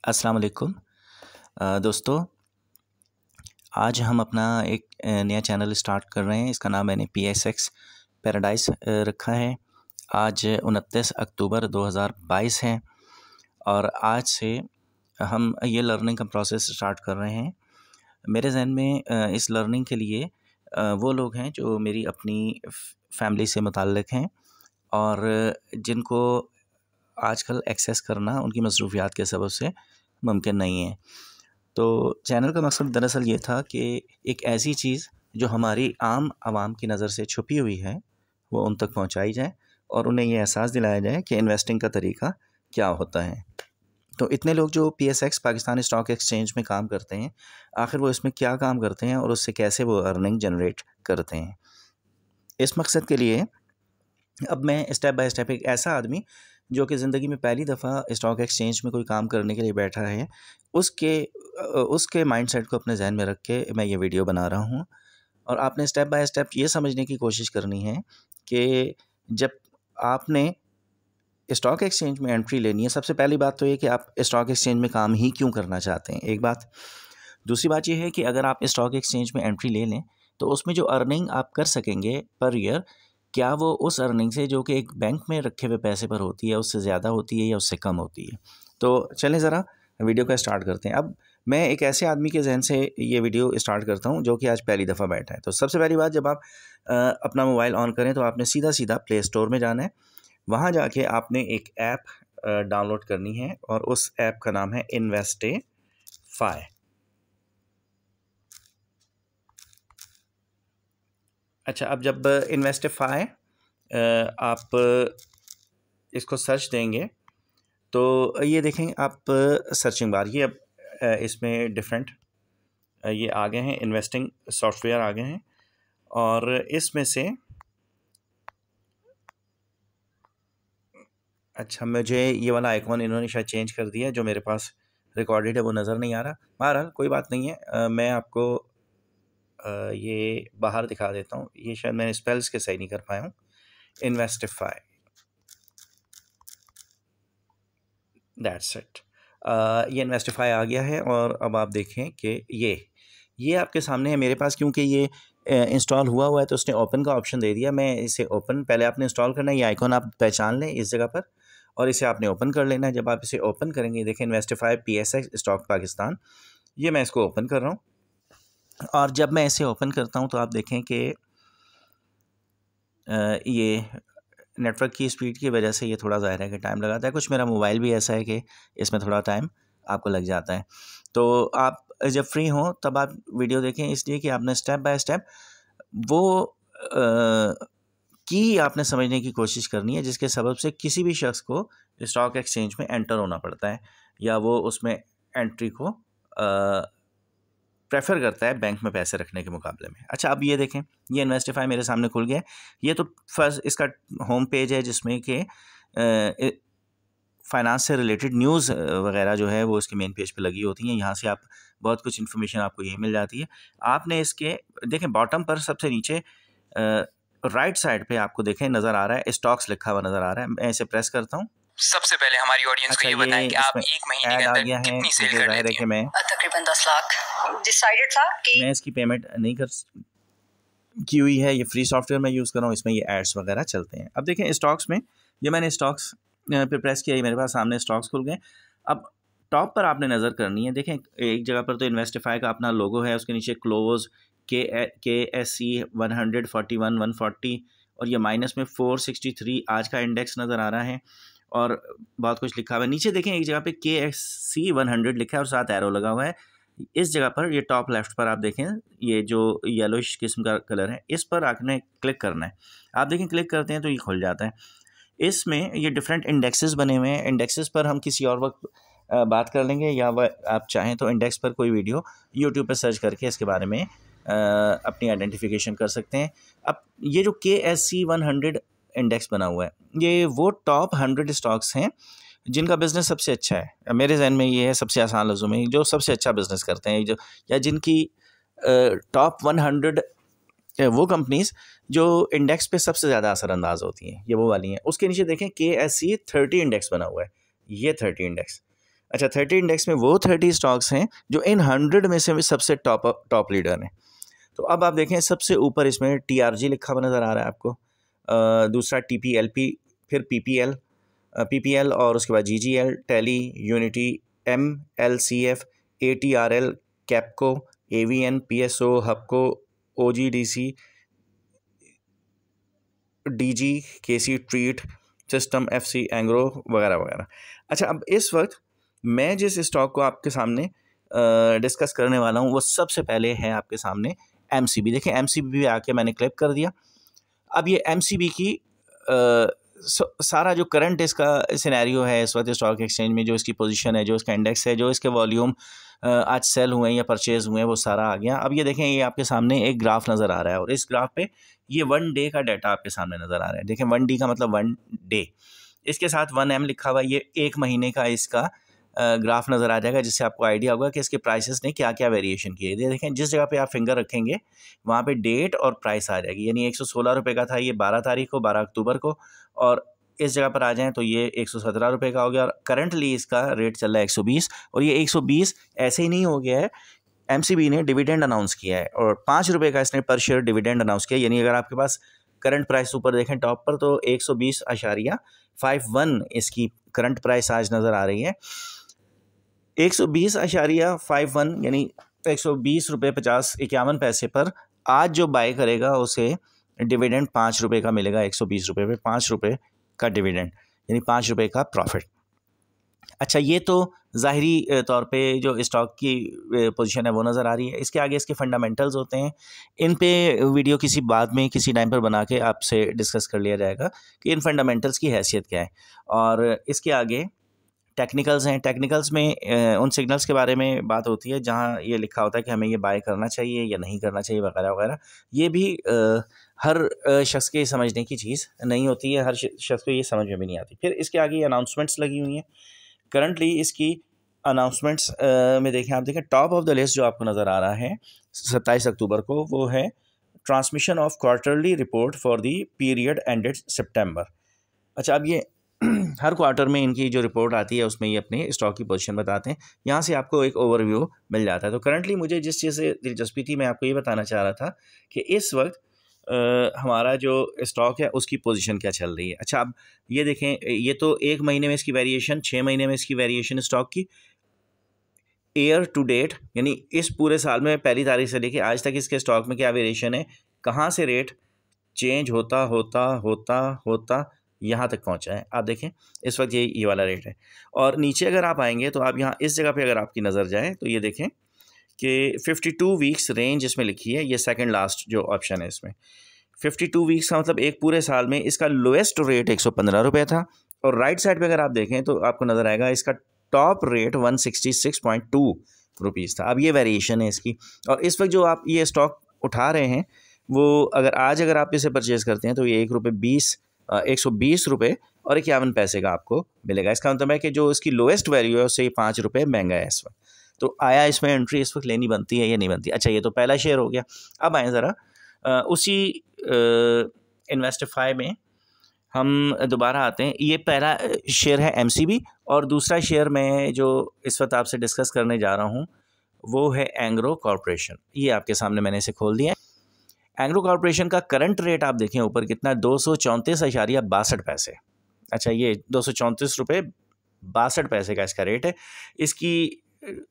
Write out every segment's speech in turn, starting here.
अस्सलाम वालेकुम दोस्तों। आज हम अपना एक नया चैनल स्टार्ट कर रहे हैं। इसका नाम मैंने PSX पैराडाइज रखा है। आज 29 अक्टूबर 2022 है और आज से हम ये लर्निंग का प्रोसेस स्टार्ट कर रहे हैं। मेरे जहन में इस लर्निंग के लिए वो लोग हैं जो मेरी अपनी फैमिली से मुताल्लिक़ हैं और जिनको आजकल एक्सेस करना उनकी मसरूफ़ियात के सबब से मुमकिन नहीं है। तो चैनल का मकसद दरअसल ये था कि एक ऐसी चीज़ जो हमारी आम आवाम की नज़र से छुपी हुई है वो उन तक पहुंचाई जाए और उन्हें ये एहसास दिलाया जाए कि इन्वेस्टिंग का तरीका क्या होता है। तो इतने लोग जो PSX पाकिस्तान स्टॉक एक्सचेंज में काम करते हैं, आखिर वो इसमें क्या काम करते हैं और उससे कैसे वो अर्निंग जनरेट करते हैं। इस मकसद के लिए अब मैं स्टेप बाय स्टेप एक ऐसा आदमी जो कि ज़िंदगी में पहली दफ़ा स्टॉक एक्सचेंज में कोई काम करने के लिए बैठा है, उसके माइंडसेट को अपने जहन में रख के मैं ये वीडियो बना रहा हूँ। और आपने स्टेप बाय स्टेप ये समझने की कोशिश करनी है कि जब आपने स्टॉक एक्सचेंज में एंट्री लेनी है, सबसे पहली बात तो ये कि आप स्टॉक एक्सचेंज में काम ही क्यों करना चाहते हैं, एक बात। दूसरी बात ये है कि अगर आप स्टॉक एक्सचेंज में एंट्री ले लें तो उसमें जो अर्निंग आप कर सकेंगे पर ईयर, क्या वो उस अर्निंग से जो कि एक बैंक में रखे हुए पैसे पर होती है उससे ज़्यादा होती है या उससे कम होती है। तो चलें ज़रा वीडियो का स्टार्ट करते हैं। अब मैं एक ऐसे आदमी के जहन से ये वीडियो स्टार्ट करता हूँ जो कि आज पहली दफ़ा बैठा है। तो सबसे पहली बात, जब आप अपना मोबाइल ऑन करें तो आपने सीधा प्ले स्टोर में जाना है। वहाँ जाके आपने एक ऐप डाउनलोड करनी है और उस ऐप का नाम है इन्वेस्टिफाई। अच्छा, अब जब इन्वेस्टिफाई आप इसको सर्च देंगे तो ये देखें आप सर्चिंग बार, ये अब इसमें डिफरेंट ये आ गए हैं, इन्वेस्टिंग सॉफ्टवेयर आ गए हैं और इसमें से अच्छा, मुझे ये वाला आइकॉन इन्होंने शायद चेंज कर दिया है, जो मेरे पास रिकॉर्डेड है वो नज़र नहीं आ रहा। बहरहाल कोई बात नहीं है, मैं आपको ये बाहर दिखा देता हूँ। ये शायद मैं स्पेल्स के सही नहीं कर पाया हूँ। इन्वेस्टिफाई, दैट्स इट। ये इन्वेस्टिफाई आ गया है और अब आप देखें कि ये आपके सामने है। मेरे पास क्योंकि ये इंस्टॉल हुआ है तो उसने ओपन का ऑप्शन दे दिया। मैं इसे ओपन, पहले आपने इंस्टॉल करना है, ये आइकॉन आप पहचान लें इस जगह पर और इसे आपने ओपन कर लेना है। जब आप इसे ओपन करेंगे, देखें इन्वेस्टिफाई PSX स्टॉक पाकिस्तान, ये मैं इसको ओपन कर रहा हूँ। और जब मैं इसे ओपन करता हूँ तो आप देखें कि ये नेटवर्क की स्पीड की वजह से ये थोड़ा ज़ाहिर है कि टाइम लगाता है। कुछ मेरा मोबाइल भी ऐसा है कि इसमें थोड़ा टाइम आपको लग जाता है। तो आप जब फ्री हों तब आप वीडियो देखें, इसलिए कि आपने स्टेप बाय स्टेप वो की आपने समझने की कोशिश करनी है जिसके सबब से किसी भी शख्स को स्टॉक एक्सचेंज में एंटर होना पड़ता है या वो उसमें एंट्री को प्रेफर करता है बैंक में पैसे रखने के मुकाबले में। अच्छा, अब ये देखें, ये इन्वेस्टिफाई मेरे सामने खुल गया है। ये तो फर्स्ट इसका होम पेज है जिसमें कि फाइनेंस से रिलेटेड न्यूज़ वगैरह जो है वो इसके मेन पेज पे लगी होती हैं। यहाँ से आप बहुत कुछ इन्फॉर्मेशन आपको यही मिल जाती है। आपने इसके देखें बॉटम पर सबसे नीचे राइट साइड पे आपको देखें नज़र आ रहा है, स्टॉक्स लिखा हुआ नज़र आ रहा है। मैं इसे प्रेस करता हूँ। सबसे पहले हमारी ऑडियंस को ये बताएं कि आप एक महीने के अंदर कितनी सेल कर लेते हैं। मैं तकरीबन 10 लाख डिसाइडेड था कि मैं इसकी पेमेंट नहीं कर की हुई है। ये फ्री सॉफ्टवेयर मैं यूज़ कर रहा हूँ, इसमें ये एड्स वगैरह चलते हैं। अब देखें स्टॉक्स में, ये मैंने स्टॉक्स पे प्रेस किया, मेरे पास सामने स्टॉक्स खुल गए। अब टॉप पर आपने नज़र करनी है। देखें एक जगह पर तो इन्वेस्टिफाई का अपना लोगो है, उसके नीचे क्लोज KSE 141 140 और ये माइनस में 463 आज का इंडेक्स नज़र आ रहा है और बहुत कुछ लिखा हुआ है। नीचे देखें एक जगह पे KSE 100 लिखा है और साथ एरो लगा हुआ है। इस जगह पर ये टॉप लेफ्ट पर आप देखें, ये जो येलोइश किस्म का कलर है, इस पर आपने क्लिक करना है। आप देखें क्लिक करते हैं तो ये खुल जाता है। इसमें ये डिफरेंट इंडेक्सेस बने हुए हैं। इंडेक्सेस पर हम किसी और वक्त बात कर लेंगे, या आप चाहें तो इंडेक्स पर कोई वीडियो यूट्यूब पर सर्च करके इसके बारे में अपनी आइडेंटिफिकेशन कर सकते हैं। अब ये जो KSE 100 इंडेक्स बना हुआ है, ये वो टॉप 100 स्टॉक्स हैं जिनका बिज़नेस सबसे अच्छा है। मेरे जहन में ये है, सबसे आसान लफ्ज़ों में, जो सबसे अच्छा बिज़नेस करते हैं, जो या जिनकी टॉप 100 वो कंपनीज़ जो इंडेक्स पे सबसे ज़्यादा असरअंदाज होती हैं, ये वो वाली हैं। उसके नीचे देखें KSE 30 इंडेक्स बना हुआ है, ये 30 इंडेक्स। अच्छा, 30 इंडेक्स में वो 30 स्टॉक्स हैं जो इन 100 में से सबसे टॉप लीडर हैं। तो अब आप देखें सबसे ऊपर इसमें TRG लिखा हुआ नज़र आ रहा है आपको, दूसरा TPLP, फिर PPL और उसके बाद GGL, टेली, Unity, MLCF, ATRL, Kapco, AVN, PSO, Hubco, OGDC, DG, KC Treet, system, FC, Engro वगैरह वगैरह। अच्छा, अब इस वक्त मैं जिस स्टॉक को आपके सामने डिस्कस करने वाला हूँ वो सबसे पहले है आपके सामने MCB। देखिए MCB भी आके मैंने क्लिक कर दिया। अब ये MCB की सारा जो करंट इसका सिनेरियो है इस वक्त स्टॉक एक्सचेंज में, जो इसकी पोजीशन है, जो इसका इंडेक्स है, जो इसके वॉल्यूम आज सेल हुए हैं या परचेज हुए हैं, वो सारा आ गया। अब ये देखें, ये आपके सामने एक ग्राफ नज़र आ रहा है और इस ग्राफ पे ये 1 डे का डाटा आपके सामने नज़र आ रहा है। देखें 1 डे का मतलब 1 डे, इसके साथ 1M लिखा हुआ, ये 1 महीने का इसका ग्राफ नज़र आ जाएगा, जिससे आपको आइडिया होगा कि इसके प्राइसेस ने क्या क्या वेरिएशन किए। ये देखें, जिस जगह पे आप फिंगर रखेंगे वहाँ पे डेट और प्राइस आ जाएगी। यानी 116 रुपये का था ये 12 तारीख को, 12 अक्टूबर को, और इस जगह पर आ जाएं तो ये 117 रुपये का हो गया। और करंटली इसका रेट चल रहा है 120, और ये 120 ऐसे ही नहीं हो गया है, MCB ने डिविडेंड अनाउंस किया है और 5 रुपये का इसने पर शेयर डिविडेंड अनाउंस किया। यानी अगर आपके पास करंट प्राइस ऊपर देखें टॉप पर, तो 120.51 इसकी करंट प्राइस आज नज़र आ रही है। 120.51 यानी 120 रुपये 51 पैसे पर आज जो बाय करेगा उसे डिविडेंड 5 रुपये का मिलेगा। 120 रुपये पे 5 रुपये का डिविडेंड, यानी 5 रुपये का प्रॉफिट। अच्छा, ये तो ज़ाहिरी तौर पे जो स्टॉक की पोजीशन है वो नज़र आ रही है। इसके आगे इसके फंडामेंटल्स होते हैं, इन पे वीडियो किसी बाद में किसी टाइम पर बना के आपसे डिस्कस कर लिया जाएगा कि इन फंडामेंटल्स की हैसियत क्या है। और इसके आगे टेक्निकल्स हैं। टेक्निकल्स में उन सिग्नल्स के बारे में बात होती है जहां ये लिखा होता है कि हमें ये बाय करना चाहिए या नहीं करना चाहिए वगैरह वगैरह। ये भी हर शख्स के समझने की चीज़ नहीं होती है, हर शख्स को ये समझ में भी नहीं आती। फिर इसके आगे अनाउंसमेंट्स लगी हुई हैं। करंटली इसकी अनाउंसमेंट्स में देखें, आप देखें टॉप ऑफ द लिस्ट जो आपको नज़र आ रहा है 27 अक्टूबर को, वो है transmission of quarterly report for the period ended सितंबर। अच्छा, अब ये हर क्वार्टर में इनकी जो रिपोर्ट आती है उसमें ये अपने स्टॉक की पोजीशन बताते हैं। यहाँ से आपको एक ओवरव्यू मिल जाता है। तो करंटली मुझे जिस चीज़ से दिलचस्पी थी, मैं आपको ये बताना चाह रहा था कि इस वक्त हमारा जो स्टॉक है उसकी पोजीशन क्या चल रही है। अच्छा, अब ये देखें, ये तो 1 महीने में इसकी वेरिएशन, 6 महीने में इसकी वेरिएशन स्टॉक की, ईयर टू डेट यानी इस पूरे साल में पहली तारीख से लेके आज तक इसके स्टॉक में क्या वेरिएशन है, कहाँ से रेट चेंज होता होता होता होता यहाँ तक पहुँचा है। आप देखें इस वक्त ये वाला रेट है। और नीचे अगर आप आएंगे तो आप यहाँ इस जगह पे अगर आपकी नज़र जाए तो ये देखें कि 52 वीक्स रेंज इसमें लिखी है। ये सेकंड लास्ट जो ऑप्शन है इसमें 52 वीक्स का मतलब एक पूरे साल में इसका लोएस्ट रेट 115 रुपये था। और राइट साइड पे अगर आप देखें तो आपको नज़र आएगा इसका टॉप रेट 166.2 रुपीज़ था। अब ये वेरिएशन है इसकी। और इस वक्त जो आप ये स्टॉक उठा रहे हैं वो अगर आप इसे परचेज़ करते हैं तो ये 120 रुपये और 51 पैसे का आपको मिलेगा। इसका मतलब है कि जो इसकी लोएस्ट वैल्यू है उससे 5 रुपये महंगा है इस वक्त। तो आया इसमें एंट्री इस वक्त लेनी बनती है या नहीं बनती। अच्छा, ये तो पहला शेयर हो गया। अब आए ज़रा उसी इन्वेस्टिफाई में हम दोबारा आते हैं। ये पहला शेयर है MCB और दूसरा शेयर मैं जो इस वक्त आपसे डिस्कस करने जा रहा हूँ वो है एंग्रो कॉरपोरेशन। ये आपके सामने मैंने इसे खोल दिया है। एंग्रो कॉरपोरेशन का करंट रेट आप देखें ऊपर कितना, 234.62 पैसे। अच्छा, ये 234 रुपये 62 पैसे का इसका रेट है। इसकी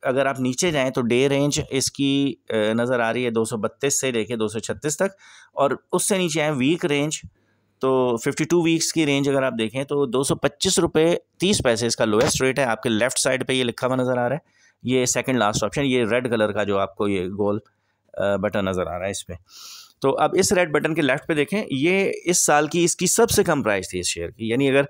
अगर आप नीचे जाएं तो डे रेंज इसकी नज़र आ रही है 232 से लेके 236 तक, और उससे नीचे आए वीक रेंज तो 52 वीक्स की रेंज अगर आप देखें तो 225 रुपये 30 पैसे इसका लोएस्ट रेट है। आपके लेफ़्ट साइड पे ये लिखा हुआ नज़र आ रहा है, ये सेकंड लास्ट ऑप्शन, ये रेड कलर का जो आपको ये गोल बटन नज़र आ रहा है इस पर। तो अब इस रेड बटन के लेफ़्ट पे देखें, ये इस साल की इसकी सबसे कम प्राइस थी इस शेयर की। यानी अगर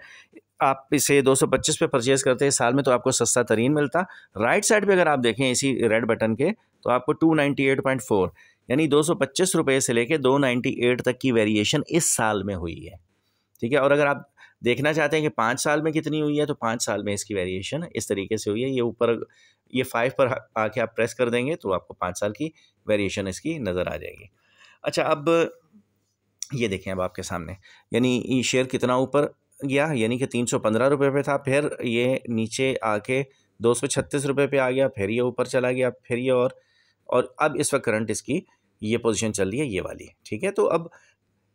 आप इसे 225 पे परचेज़ करते हैं साल में तो आपको सस्ता तरीन मिलता। राइट साइड पे अगर आप देखें इसी रेड बटन के तो आपको 298.4 यानी 225 रुपये से लेके 298 तक की वेरिएशन इस साल में हुई है। ठीक है, और अगर आप देखना चाहते हैं कि 5 साल में कितनी हुई है तो 5 साल में इसकी वेरिएशन इस तरीके से हुई है। ये ऊपर ये 5 पर आके आप प्रेस कर देंगे तो आपको 5 साल की वेरिएशन इसकी नज़र आ जाएगी। अच्छा, अब ये देखें अब आपके सामने, यानी ये शेयर कितना ऊपर गया, यानी कि 315 रुपये पे था, फिर ये नीचे आके 236 रुपये पे आ गया, फिर ये ऊपर चला गया, फिर ये और अब इस वक्त करंट इसकी ये पोजीशन चल रही है, ये वाली, ठीक है। तो अब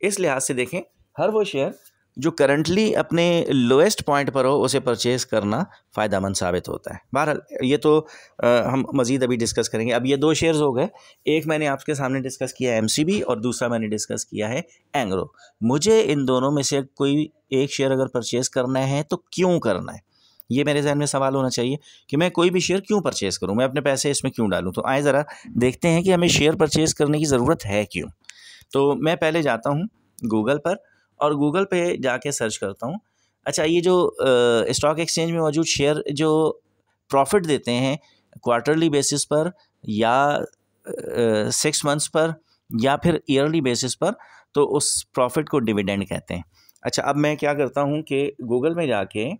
इस लिहाज से देखें, हर वो शेयर जो करंटली अपने लोएस्ट पॉइंट पर हो उसे परचेज़ करना फ़ायदेमंद साबित होता है। बहरहाल ये तो हम मज़ीद अभी डिस्कस करेंगे। अब ये दो शेयर्स हो गए, एक मैंने आपके सामने डिस्कस किया है एमसीबी और दूसरा मैंने डिस्कस किया है एंग्रो। मुझे इन दोनों में से कोई एक शेयर अगर परचेज़ करना है तो क्यों करना है, ये मेरे जहन में सवाल होना चाहिए कि मैं कोई भी शेयर क्यों परचेज़ करूं, मैं अपने पैसे इसमें क्यों डालूं। तो आए ज़रा देखते हैं कि हमें शेयर परचेज़ करने की ज़रूरत है क्यों। तो मैं पहले जाता हूं गूगल पर और गूगल पे जाके सर्च करता हूं। अच्छा, ये जो स्टॉक एक्सचेंज में मौजूद शेयर जो प्रॉफिट देते हैं क्वार्टरली बेसिस पर या 6 मंथ्स पर या फिर ईयरली बेसिस पर, तो उस प्रॉफिट को डिविडेंड कहते हैं। अच्छा, अब मैं क्या करता हूं कि गूगल में जाके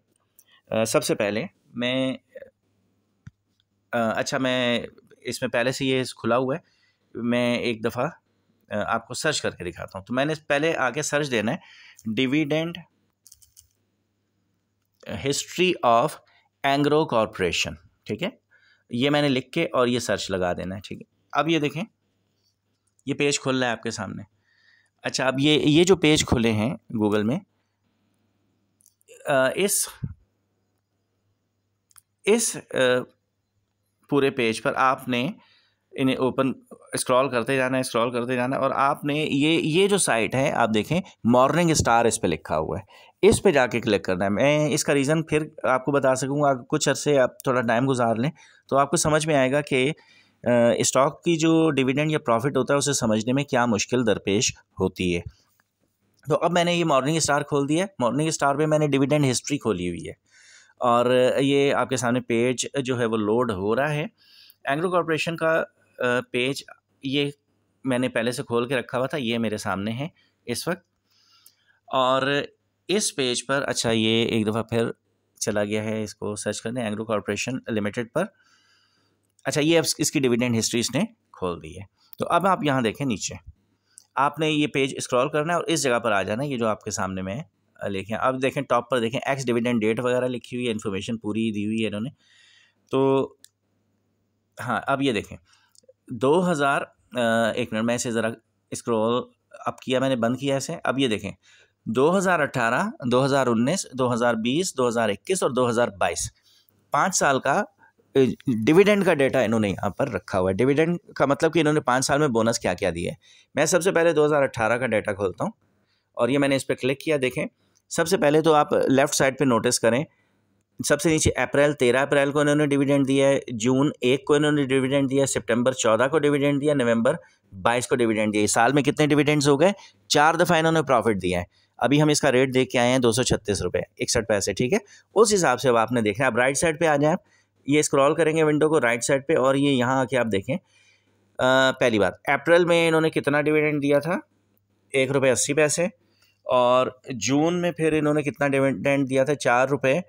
सबसे पहले मैं अच्छा, मैं इसमें पहले से ये खुला हुआ है, मैं एक दफ़ा आपको सर्च करके दिखाता हूँ। तो मैंने पहले आगे सर्च देना है dividend history of Engro corporation, ठीक है। ये मैंने लिख के और ये सर्च लगा देना है, ठीक है। अब ये देखें, ये पेज खुल रहा है आपके सामने। अच्छा, अब ये जो पेज खुले हैं गूगल में, इस पूरे पेज पर आपने इन्हें ओपन स्क्रॉल करते जाना है और आपने ये जो साइट है आप देखें, मॉर्निंग स्टार इस पे लिखा हुआ है, इस पे जाके क्लिक करना है। मैं इसका रीज़न फिर आपको बता सकूंगा, कुछ अरसे आप थोड़ा टाइम गुजार लें तो आपको समझ में आएगा कि स्टॉक की जो डिविडेंड या प्रॉफिट होता है उसे समझने में क्या मुश्किल दरपेश होती है। तो अब मैंने ये मॉर्निंग स्टार खोल दिया। मॉर्निंग स्टार पे मैंने डिविडेंड हिस्ट्री खोली हुई है और ये आपके सामने पेज जो है वो लोड हो रहा है। एंग्रो कॉरपोरेशन का पेज ये मैंने पहले से खोल के रखा हुआ था, ये मेरे सामने है इस वक्त। और इस पेज पर, अच्छा, ये एक दफ़ा फिर चला गया है, इसको सर्च करने एंग्रो कॉरपोरेशन लिमिटेड पर। अच्छा, ये अब इसकी डिविडेंड हिस्ट्री इसने खोल दी है। तो अब आप यहाँ देखें, नीचे आपने ये पेज स्क्रॉल करना है और इस जगह पर आ जाना है, ये जो आपके सामने में लिखें। अब देखें टॉप पर देखें एक्स डिविडेंड डेट वगैरह लिखी हुई है, इन्फॉर्मेशन पूरी दी हुई है इन्होंने। तो हाँ, अब ये देखें 2000 एक मिनट, मैं इसे ज़रा स्क्रॉल अप किया, मैंने बंद किया इसे। अब ये देखें 2018, 2019, 2020, 2021 और 2022 5 साल का डिविडेंड का डेटा इन्होंने यहाँ पर रखा हुआ है। डिविडेंड का मतलब कि इन्होंने 5 साल में बोनस क्या क्या दिया है। मैं सबसे पहले 2018 का डेटा खोलता हूँ और ये मैंने इस पर क्लिक किया। देखें, सबसे पहले तो आप लेफ़्ट साइड पे नोटिस करें, सबसे नीचे अप्रैल 13 अप्रैल को इन्होंने डिविडेंड दिया है, जून 1 को इन्होंने डिविडेंड दिया, सितंबर 14 को डिविडेंड दिया, नवंबर 22 को डिविडेंड दिया। साल में कितने डिविडेंड्स हो गए? 4 दफ़ा इन्होंने प्रॉफिट दिया है। अभी हम इसका रेट देख के आए हैं 236 रुपये 61 पैसे, ठीक है। उस हिसाब से अब आपने देखना है। आप राइट साइड पर आ जाएँ, ये स्क्रॉल करेंगे विंडो को राइट साइड पर और ये यहाँ आके आप देखें, पहली बात अप्रैल में इन्होंने कितना डिविडेंड दिया था? 1 रुपये 80 पैसे। और जून में फिर इन्होंने कितना डिविडेंड दिया था? 4 रुपये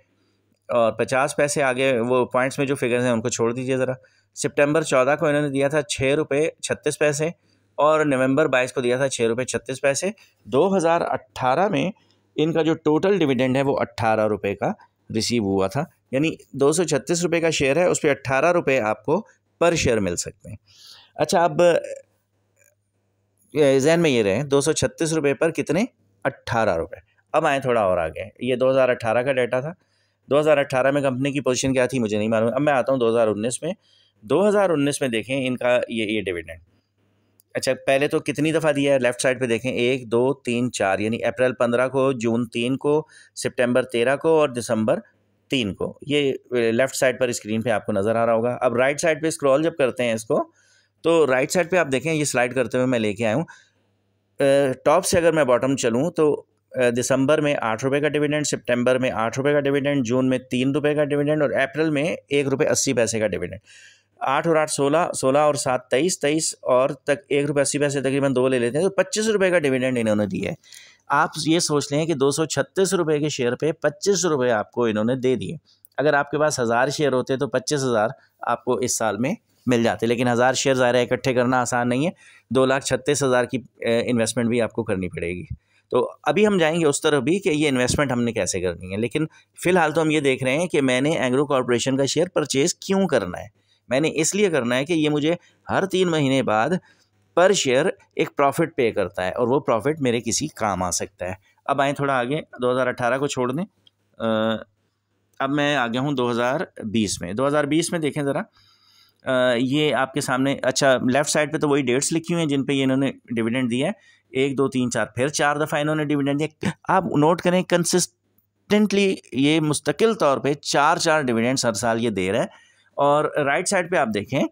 और 50 पैसे। आगे वो पॉइंट्स में जो फिगर्स हैं उनको छोड़ दीजिए ज़रा। सितंबर 14 को इन्होंने दिया था 6 रुपये 36 पैसे और नवंबर 22 को दिया था 6 रुपये 36 पैसे। 2018 में इनका जो टोटल डिविडेंड है वो 18 रुपये का रिसीव हुआ था, यानी 236 रुपये का शेयर है, उस पर 18 रुपये आपको पर शेयर मिल सकते हैं। अच्छा, अब जहन में ये रहे 236 रुपये पर कितने? 18 रुपये। अब आए थोड़ा और आगे, ये 2018 का डाटा था। 2018 में कंपनी की पोजीशन क्या थी मुझे नहीं मालूम। अब मैं आता हूँ 2019 में। 2019 में देखें इनका ये डिविडेंड। अच्छा, पहले तो कितनी दफ़ा दिया है? लेफ़्ट साइड पे देखें 1 2 3 4, यानी अप्रैल 15 को, जून 3 को, सितंबर 13 को और दिसंबर 3 को। ये लेफ़्ट साइड पर स्क्रीन पे आपको नज़र आ रहा होगा। अब राइट साइड पे स्क्रॉल जब करते हैं इसको, तो राइट साइड पे आप देखें, ये स्लाइड करते हुए मैं लेके आया हूँ। टॉप से अगर मैं बॉटम चलूँ तो दिसंबर में 8 रुपये का डिविडेंड, सितंबर में 8 रुपये का डिविडेंड, जून में 3 रुपये का डिविडेंड और अप्रैल में 1 रुपये 80 पैसे का डिविडेंड। 8 और 8 16, 16 और 7 23, 23 और तक 1 रुपये 80 पैसे तकरीबन 2 ले लेते हैं, तो 25 रुपये का डिविडेंड इन्होंने दिया है। आप ये सोच लें कि 236 रुपये के शेयर पे 25 रुपये आपको इन्होंने दे दिए। अगर आपके पास 1000 शेयर होते तो 25,000 आपको इस साल में मिल जाते, लेकिन 1000 शेयर ज़ाहिर है इकट्ठे करना आसान नहीं है। 2,36,000 की इन्वेस्टमेंट भी आपको करनी पड़ेगी। तो अभी हम जाएंगे उस तरफ भी कि ये इन्वेस्टमेंट हमने कैसे करनी है, लेकिन फ़िलहाल तो हम ये देख रहे हैं कि मैंने एंग्रो कॉरपोरेशन का शेयर परचेज़ क्यों करना है। मैंने इसलिए करना है कि ये मुझे हर 3 महीने बाद पर शेयर एक प्रॉफिट पे करता है और वो प्रॉफिट मेरे किसी काम आ सकता है। अब आएँ थोड़ा आगे, 2018 को छोड़ दें, अब मैं आ गया हूँ 2020 में। 2020 में देखें ज़रा, ये आपके सामने, अच्छा लेफ़्ट साइड पे तो वही डेट्स लिखी हुई हैं जिन पे ये इन्होंने डिविडेंड दिया है। 1, 2, 3, 4, फिर 4 दफ़ा इन्होंने डिविडेंड दिया। आप नोट करें, कंसिस्टेंटली ये मुस्तकिल तौर पे 4-4 डिविडेंड्स हर साल ये दे रहा है। और राइट साइड पे आप देखें,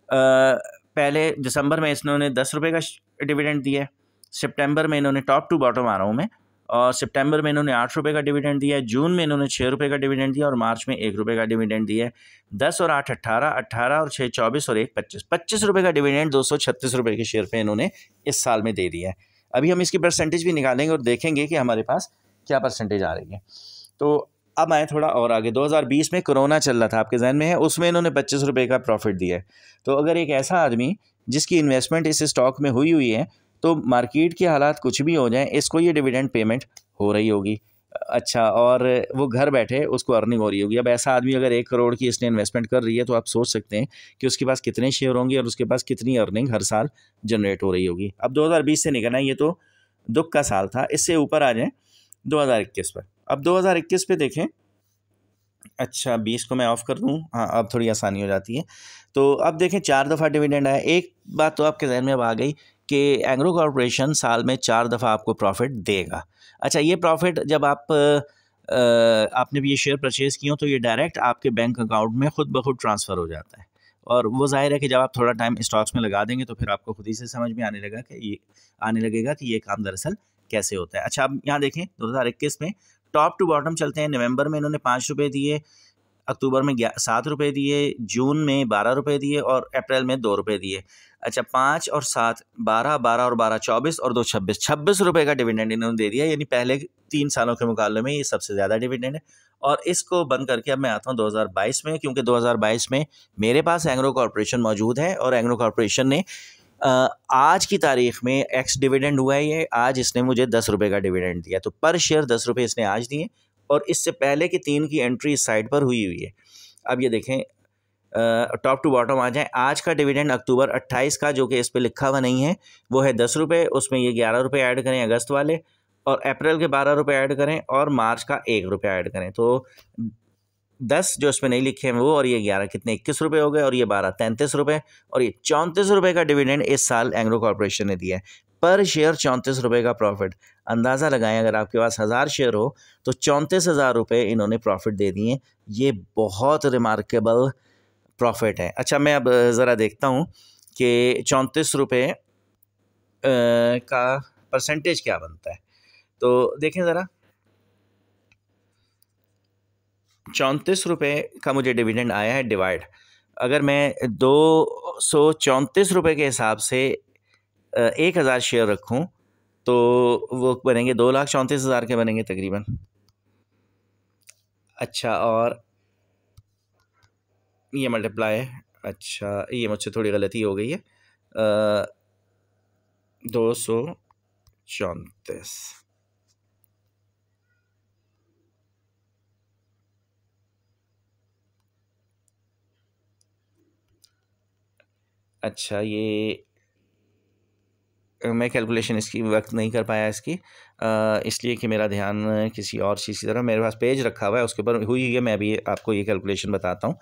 पहले दिसंबर में इन्होंने 10 रुपये का डिविडेंड दिया है, सितंबर में इन्होंने टॉप टू बॉटम आ रहा हूँ मैं, और सितंबर में इन्होंने 8 रुपये का डिविडेंड दिया है, जून में इन्होंने 6 रुपये का डिविडेंड दिया और मार्च में 1 रुपये का डिविडेंड दिया है। 10 और 8 18, 18 और 6 24 और 1 25, 25 रुपये का डिविडेंड 236 रुपये के शेयर पे इन्होंने इस साल में दे दिया है। अभी हम इसकी परसेंटेज भी निकालेंगे और देखेंगे कि हमारे पास क्या परसेंटेज आ रही है। तो अब आए थोड़ा और आगे, 2020 में कोरोना चल रहा था, आपके जहन में है, उसमें इन्होंने 25 रुपये का प्रॉफिट दिया है। तो अगर एक ऐसा आदमी जिसकी इन्वेस्टमेंट इस स्टॉक में हुई हुई है, तो मार्केट के हालात कुछ भी हो जाएं, इसको ये डिविडेंड पेमेंट हो रही होगी। अच्छा, और वो घर बैठे उसको अर्निंग हो रही होगी। अब ऐसा आदमी अगर 1 करोड़ की इसने इन्वेस्टमेंट कर रही है, तो आप सोच सकते हैं कि उसके पास कितने शेयर होंगे और उसके पास कितनी अर्निंग हर साल जनरेट हो रही होगी। अब 2020 से निकलना है, ये तो दुख का साल था। इससे ऊपर आ जाएं 2021 पर। अब 2021 पे देखें, अच्छा 20 को मैं ऑफ़ कर दूँ, हाँ अब थोड़ी आसानी हो जाती है। तो अब देखें 4 दफ़ा डिविडेंड आया। एक बात तो आपके जहन में अब आ गई कि एंग्रो कॉरपोरेशन साल में 4 दफ़ा आपको प्रॉफिट देगा। अच्छा, ये प्रॉफिट जब आपने भी ये शेयर परचेज़ किए हो, तो ये डायरेक्ट आपके बैंक अकाउंट में खुद ब खुद ट्रांसफ़र हो जाता है। और वो ज़ाहिर है कि जब आप थोड़ा टाइम स्टॉक्स में लगा देंगे, तो फिर आपको खुद ही से समझ में आने लगेगा कि ये काम दरअसल कैसे होता है। अच्छा, अब यहाँ देखें 2021 में टॉप टू बॉटम चलते हैं। नवंबर में इन्होंने 5 रुपये दिए, अक्टूबर में 7 रुपये दिए, जून में 12 रुपये दिए और अप्रैल में 2 रुपये दिए। अच्छा, 5 और 7 12, 12 और 12 24 और 2 26, 26 रुपये का डिविडेंड इन्होंने दे दिया। यानी पहले 3 सालों के मुकाबले में ये सबसे ज़्यादा डिविडेंड है। और इसको बंद करके अब मैं आता हूँ 2022 में, क्योंकि 2022 में मेरे पास एंग्रो कॉरपोरेशन मौजूद है और एंग्रो कॉरपोरेशन ने आज की तारीख में एक्स डिविडेंड हुआ है ये, आज इसने मुझे 10 रुपये का डिविडेंड दिया। तो पर शेयर 10 रुपये इसने आज दिए और इससे पहले की 3 की एंट्री इस साइड पर हुई हुई है। अब ये देखें, टॉप टू बॉटम आ जाए। आज का डिविडेंड अक्टूबर 28 का, जो कि इस पर लिखा हुआ नहीं है, वो है 10 रुपये। उसमें ये 11 रुपये ऐड करें अगस्त वाले, और अप्रैल के 12 रुपये ऐड करें और मार्च का 1 रुपया ऐड करें, तो 10 जो इसमें नहीं लिखे हैं वो, और ये 11 कितने 21 रुपये हो गए, और ये 12 33 रुपये, और ये 34 रुपये का डिविडेंड इस साल एंग्रो कॉरपोरेशन ने दिया है। पर शेयर 34 रुपये का प्रॉफिट। अंदाज़ा लगाएं, अगर आपके पास 1000 शेयर हो तो 34,000 रुपये इन्होंने प्रॉफिट दे दिए। ये बहुत रिमार्केबल प्रॉफिट है। अच्छा, मैं अब ज़रा देखता हूँ कि 34 रुपये का परसेंटेज क्या बनता है। तो देखें ज़रा, 34 रुपये का मुझे डिविडेंड आया है डिवाइड। अगर मैं 234 रुपये के हिसाब से 1000 शेयर रखूं, तो वो बनेंगे 2,34,000 के बनेंगे तकरीबन। अच्छा, और ये मल्टीप्लाई, अच्छा ये मुझसे थोड़ी गलती हो गई है, 234। अच्छा, ये मैं कैलकुलेशन इसकी वक्त नहीं कर पाया इसकी, इसलिए कि मेरा ध्यान किसी और चीज़ की तरफ, मेरे पास पेज रखा हुआ है उसके ऊपर हुई है। मैं अभी आपको ये कैलकुलेशन बताता हूँ।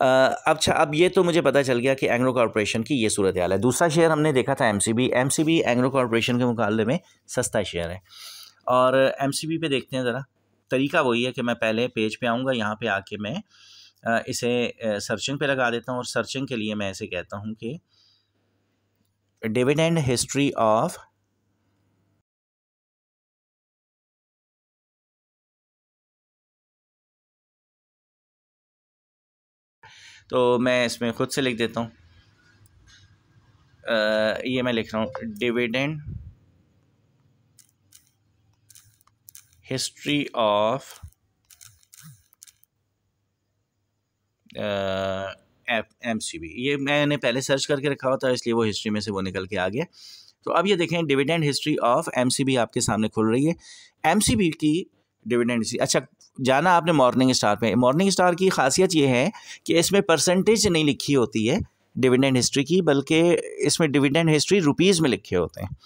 अच्छा, अब ये तो मुझे पता चल गया कि एंग्रो कॉरपोरेशन की ये सूरत हाल है। दूसरा शेयर हमने देखा था एमसीबी एंग्रो कॉरपोरेशन के मुकाबले में सस्ता शेयर है। और एमसीबी पे देखते हैं ज़रा। तरीका वही है कि मैं पहले पेज पे आऊँगा, यहाँ पे आके मैं इसे सर्चिंग पे लगा देता हूँ, और सर्चिंग के लिए मैं ऐसे कहता हूँ कि डिविडेंड हिस्ट्री ऑफ तो मैं इसमें खुद से लिख देता हूँ, ये मैं लिख रहा हूँ डिविडेंड हिस्ट्री ऑफ एमसीबी। ये मैंने पहले सर्च करके रखा हुआ था, इसलिए वो हिस्ट्री में से वो निकल के आ गया। तो अब ये देखें डिविडेंड हिस्ट्री ऑफ MCB आपके सामने खुल रही है। MCB की डिविडेंड हिस्ट्री। अच्छा, जाना आपने मॉर्निंग स्टार पे। मॉर्निंग स्टार की खासियत ये है कि इसमें परसेंटेज नहीं लिखी होती है डिविडेंड हिस्ट्री की, बल्कि इसमें डिविडेंड हिस्ट्री रुपीज़ में लिखे होते हैं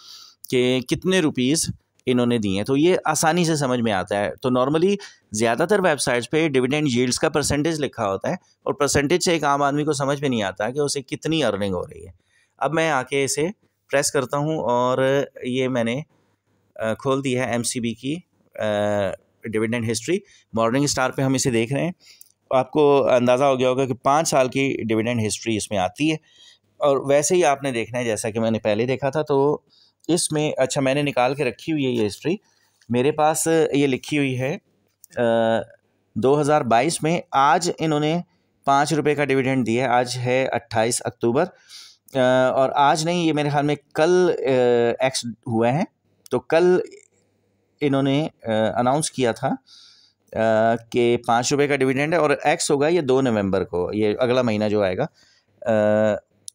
कि कितने रुपीज़ इन्होंने दिए हैं, तो ये आसानी से समझ में आता है। तो नॉर्मली ज़्यादातर वेबसाइट्स पे डिविडेंड यील्ड्स का परसेंटेज लिखा होता है, और परसेंटेज से एक आम आदमी को समझ में नहीं आता कि उसे कितनी अर्निंग हो रही है। अब मैं आके इसे प्रेस करता हूँ और ये मैंने खोल दी है MCB की डिविडेंड हिस्ट्री। मॉर्निंग स्टार पे हम इसे देख रहे हैं। आपको अंदाज़ा हो गया होगा कि 5 साल की डिविडेंड हिस्ट्री इसमें आती है, और वैसे ही आपने देखना है जैसा कि मैंने पहले देखा था। तो इसमें अच्छा मैंने निकाल के रखी हुई है ये हिस्ट्री, मेरे पास ये लिखी हुई है 2022 में। आज इन्होंने 5 रुपये का डिविडेंड दिया है। आज है 28 अक्टूबर, और आज नहीं, ये मेरे ख्याल में कल एक्स हुआ है। तो कल इन्होंने अनाउंस किया था कि 5 रुपये का डिविडेंड है, और एक्स होगा ये 2 नवंबर को, ये अगला महीना जो आएगा।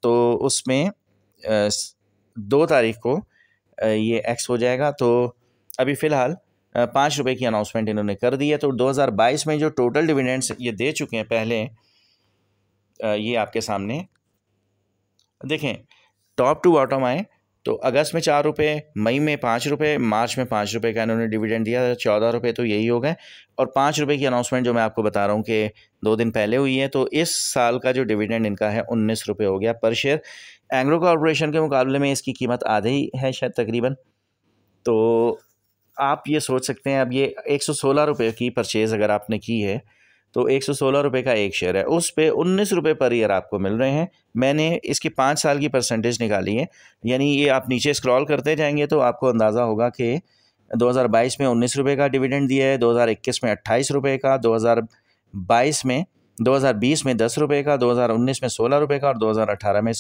तो उसमें 2 तारीख को ये एक्स हो जाएगा। तो अभी फ़िलहाल 5 रुपये की अनाउंसमेंट इन्होंने कर दी है। तो 2022 में जो टोटल डिविडेंड्स ये दे चुके हैं पहले, ये आपके सामने देखें। टॉप टू बॉटम आए तो अगस्त में 4 रुपये, मई में 5 रुपये, मार्च में 5 रुपये का इन्होंने डिविडेंड दिया। 14 रुपये तो यही हो गए, और 5 रुपये की अनाउंसमेंट जो मैं आपको बता रहा हूँ कि 2 दिन पहले हुई है। तो इस साल का जो डिविडेंड इनका है 19 रुपये हो गया पर शेयर। एंग्रो कॉर्पोरेशन के मुकाबले में इसकी कीमत आधे ही है शायद तकरीबन। तो आप ये सोच सकते हैं, अब ये 116 रुपये की परचेज़ अगर आपने की है तो 116 रुपये का एक शेयर है, उस पे 19 रुपये पर ईयर आपको मिल रहे हैं। मैंने इसकी 5 साल की परसेंटेज निकाली है, यानी ये आप नीचे स्क्रॉल करते जाएंगे तो आपको अंदाज़ा होगा कि 2022 में 19 रुपये का डिविडेंड दिया है, 2021 में 28 रुपये का, 2020 में 10 रुपये का, 2019 में 16 रुपये का, और 2018 में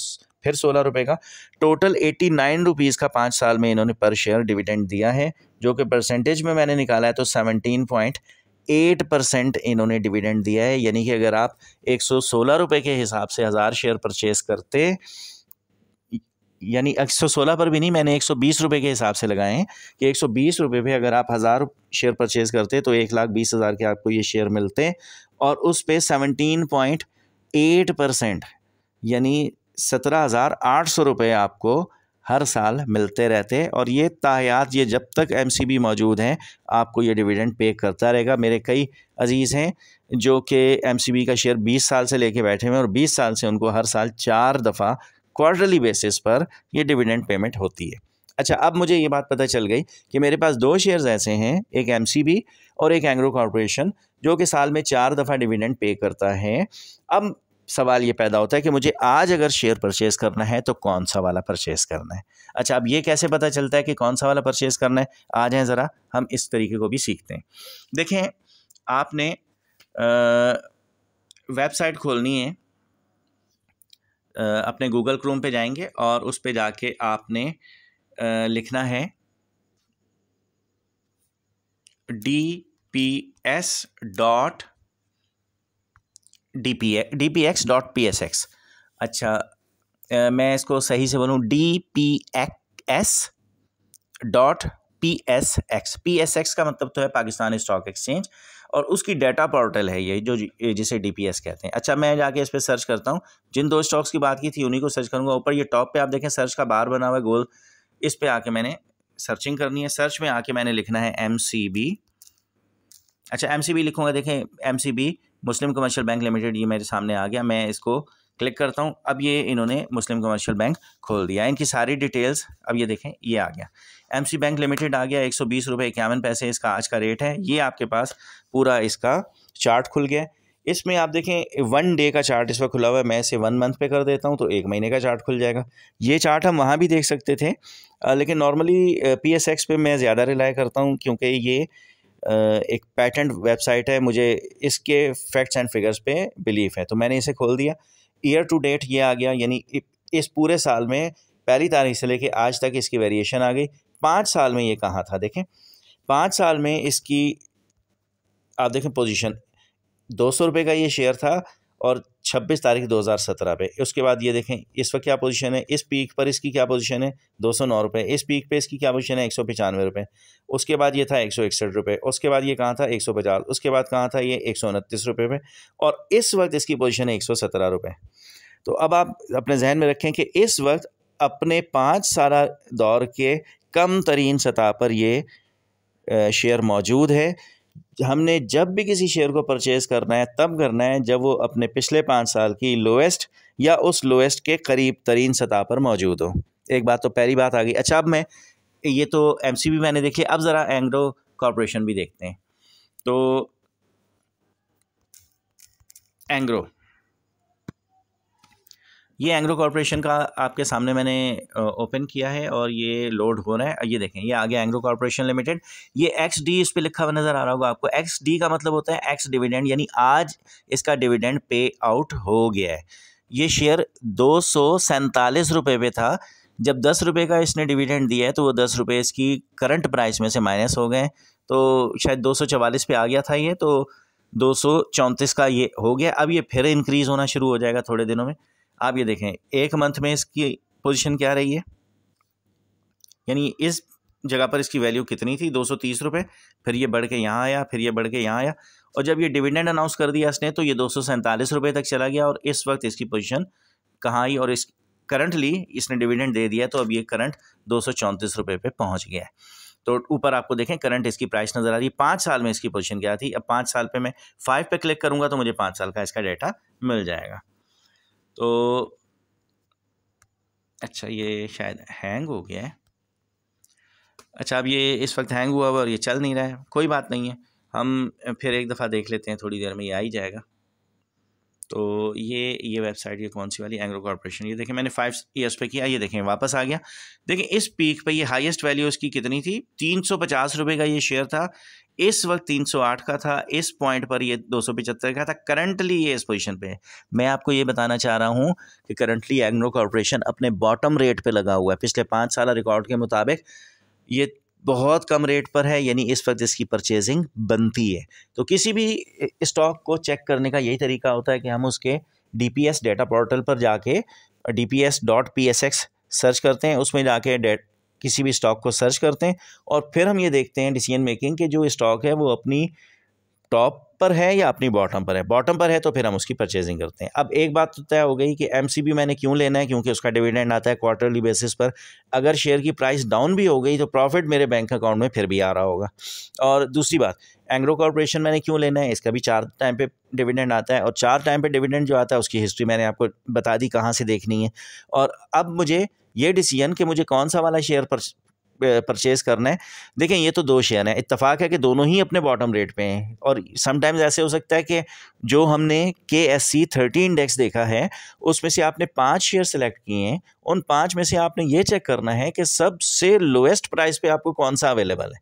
फिर 16 रुपये का। टोटल 89 रुपीज़ का 5 साल में इन्होंने पर शेयर डिविडेंड दिया है, जो कि परसेंटेज में मैंने निकाला है तो 17.8% इन्होंने डिविडेंड दिया है। यानी कि अगर आप 116 रुपये के हिसाब से 1000 शेयर परचेज़ करते, यानी 116 पर भी नहीं, मैंने 120 रुपये के हिसाब से लगाए हैं कि 120 रुपये पे अगर आप 1000 शेयर परचेज़ करते तो 1,20,000 के आपको ये शेयर मिलते, और उस पे 17.8% यानी 17,800 रुपये आपको हर साल मिलते रहते। और ये तायात, ये जब तक MCB मौजूद हैं आपको ये डिविडेंड पे करता रहेगा। मेरे कई अजीज़ हैं जो कि MCB का शेयर 20 साल से लेके बैठे हुए हैं, और 20 साल से उनको हर साल 4 दफ़ा क्वार्टरली बेसिस पर ये डिविडेंड पेमेंट होती है। अच्छा, अब मुझे ये बात पता चल गई कि मेरे पास 2 शेयर्स ऐसे हैं, एक MCB और एक एंग्रो कॉर्पोरेशन, जो कि साल में 4 दफ़ा डिविडेंड पे करता है। अब सवाल ये पैदा होता है कि मुझे आज अगर शेयर परचेज़ करना है तो कौन सा वाला परचेज़ करना है। अच्छा, अब ये कैसे पता चलता है कि कौन सा वाला परचेज़ करना है? आ जाएँ ज़रा हम इस तरीके को भी सीखते हैं। देखें, आपने वेबसाइट खोलनी है, अपने गूगल क्रोम पे जाएंगे और उस पे जाके आपने लिखना है dpx.psx। अच्छा, मैं इसको सही से बोलूँ, dpx.psx। PSX का मतलब तो है पाकिस्तान स्टॉक एक्सचेंज, और उसकी डाटा पोर्टल है ये, जो जिसे DPS कहते हैं। अच्छा, मैं जाके इस पर सर्च करता हूँ। जिन 2 स्टॉक्स की बात की थी उन्हीं को सर्च करूँगा। ऊपर ये टॉप पे आप देखें सर्च का बार बना हुआ है गोल, इस पे आके मैंने सर्चिंग करनी है। सर्च में आके मैंने लिखना है MCB। अच्छा, MCB लिखूँगा। देखें, MCB मुस्लिम कमर्शियल बैंक लिमिटेड, ये मेरे सामने आ गया। मैं इसको क्लिक करता हूँ। अब ये इन्होंने मुस्लिम कमर्शियल बैंक खोल दिया। इनकी सारी डिटेल्स अब ये देखें, ये आ गया। MC बैंक लिमिटेड आ गया। 120 रुपये 51 पैसे इसका आज का रेट है। ये आपके पास पूरा इसका चार्ट खुल गया। इसमें आप देखें 1 डे का चार्ट इस वक्त खुला हुआ है। मैं इसे 1 मंथ पे कर देता हूँ तो 1 महीने का चार्ट खुल जाएगा। ये चार्ट हम वहाँ भी देख सकते थे, लेकिन नॉर्मली PSX पे मैं ज़्यादा रिलाई करता हूँ, क्योंकि ये एक पैटेंट वेबसाइट है। मुझे इसके फैक्ट्स एंड फिगर्स पे बिलीफ है, तो मैंने इसे खोल दिया। ईयर टू डेट ये आ गया, यानी इस पूरे साल में पहली तारीख से लेके आज तक इसकी वेरिएशन आ गई। 5 साल में ये कहाँ था, देखें 5 साल में इसकी आप देखें पोजीशन 200 रुपये का ये शेयर था, और 26 तारीख 2017 पे। उसके बाद ये देखें इस वक्त क्या पोजीशन है, इस पीक पर इसकी क्या पोजीशन है 209 रुपये, इस पीक पे इसकी क्या पोजीशन है 195 रुपये, उसके बाद ये था 161 रुपये, उसके बाद ये कहाँ था 150, उसके बाद कहाँ था ये 129 रुपये पे, और इस वक्त इसकी पोजीशन है 117 रुपये। तो अब आप अपने जहन में रखें कि इस वक्त अपने 5 साल दौर के कम तरीन सतह पर ये शेयर मौजूद है। हमने जब भी किसी शेयर को परचेज़ करना है तब करना है जब वो अपने पिछले 5 साल की लोएस्ट या उस लोएस्ट के करीब तरीन सतह पर मौजूद हो। एक बात तो पहली बात आ गई। अच्छा, अब मैं ये तो एमसीबी मैंने देख लिया, अब ज़रा एंग्रो कॉरपोरेशन भी देखते हैं। तो ये एंग्रो कॉरपोरेशन का आपके सामने मैंने ओपन किया है और ये लोड हो रहा है। ये देखें, ये आ गया एंग्रो कॉरपोरेशन लिमिटेड। ये XD इस पे लिखा हुआ नज़र आ रहा होगा आपको। XD का मतलब होता है एक्स डिविडेंड, यानी आज इसका डिविडेंड पे आउट हो गया है। ये शेयर 247 रुपये पे था। जब 10 रुपये का इसने डिविडेंड दिया है तो वो 10 रुपये इसकी करंट प्राइस में से माइनस हो गए, तो शायद 244 पे आ गया था ये, तो 234 का ये हो गया। अब ये फिर इंक्रीज़ होना शुरू हो जाएगा थोड़े दिनों में। आप ये देखें एक मंथ में इसकी पोजीशन क्या रही है, यानी इस जगह पर इसकी वैल्यू कितनी थी 230 रुपये, फिर ये बढ़ के यहाँ आया, फिर ये बढ़ के यहाँ आया, और जब ये डिविडेंड अनाउंस कर दिया इसने तो ये 247 रुपये तक चला गया, और इस वक्त इसकी पोजीशन कहाँ आई, और इस करंटली इसने डिविडेंड दे दिया तो अब ये करंट 234 रुपये पे पहुँच गया है। तो ऊपर आपको देखें करंट इसकी प्राइस नज़र आ रही है। 5 साल में इसकी पोजीशन क्या थी। अब 5 साल पे मैं 5 पे क्लिक करूँगा तो मुझे 5 साल का इसका डेटा मिल जाएगा। तो अच्छा, ये शायद हैंग हो गया है। अच्छा, अब ये इस वक्त हैंग हुआ और ये चल नहीं रहा है, कोई बात नहीं है, हम फिर एक दफ़ा देख लेते हैं, थोड़ी देर में ये आ ही जाएगा। तो ये वेबसाइट ये कौन सी वाली, एंग्रो कॉरपोरेशन। ये देखें मैंने 5 ईयर्स पे किया, ये देखें वापस आ गया। देखें इस पीक पे ये हाईएस्ट वैल्यू इसकी कितनी थी, 350 रुपये का ये शेयर था, इस वक्त 308 का था, इस पॉइंट पर ये 275 का था। करंटली ये इस पोजीशन पे है। मैं आपको ये बताना चाह रहा हूँ कि करंटली एंग्रो कॉरपोरेशन अपने बॉटम रेट पे लगा हुआ है। पिछले 5 साल रिकॉर्ड के मुताबिक ये बहुत कम रेट पर है, यानी इस वक्त इसकी परचेजिंग बनती है। तो किसी भी स्टॉक को चेक करने का यही तरीका होता है कि हम उसके DPS डेटा पोर्टल पर जाके dps.psx सर्च करते हैं, उसमें जाके किसी भी स्टॉक को सर्च करते हैं, और फिर हम ये देखते हैं डिसीजन मेकिंग कि जो स्टॉक है वो अपनी टॉप पर है या अपनी बॉटम पर है। बॉटम पर है तो फिर हम उसकी परचेजिंग करते हैं। अब एक बात तो तय हो गई कि MCB मैंने क्यों लेना है, क्योंकि उसका डिविडेंड आता है क्वार्टरली बेसिस पर। अगर शेयर की प्राइस डाउन भी हो गई तो प्रॉफिट मेरे बैंक अकाउंट में फिर भी आ रहा होगा। और दूसरी बात, एंग्रो कॉरपोरेशन मैंने क्यों लेना है, इसका भी 4 टाइम पे डिविडेंड आता है, और 4 टाइम पे डिविडेंड जो आता है उसकी हिस्ट्री मैंने आपको बता दी कहाँ से देखनी है। और अब मुझे ये डिसीजन कि मुझे कौन सा वाला शेयर परचेज़ करना है। देखें ये तो 2 शेयर हैं, इत्तेफाक है कि दोनों ही अपने बॉटम रेट पे हैं, और समटाइम्स ऐसे हो सकता है कि जो हमने KSE 30 इंडेक्स देखा है उसमें से आपने 5 शेयर सेलेक्ट किए हैं, उन 5 में से आपने ये चेक करना है कि सबसे लोएस्ट प्राइस पे आपको कौन सा अवेलेबल है,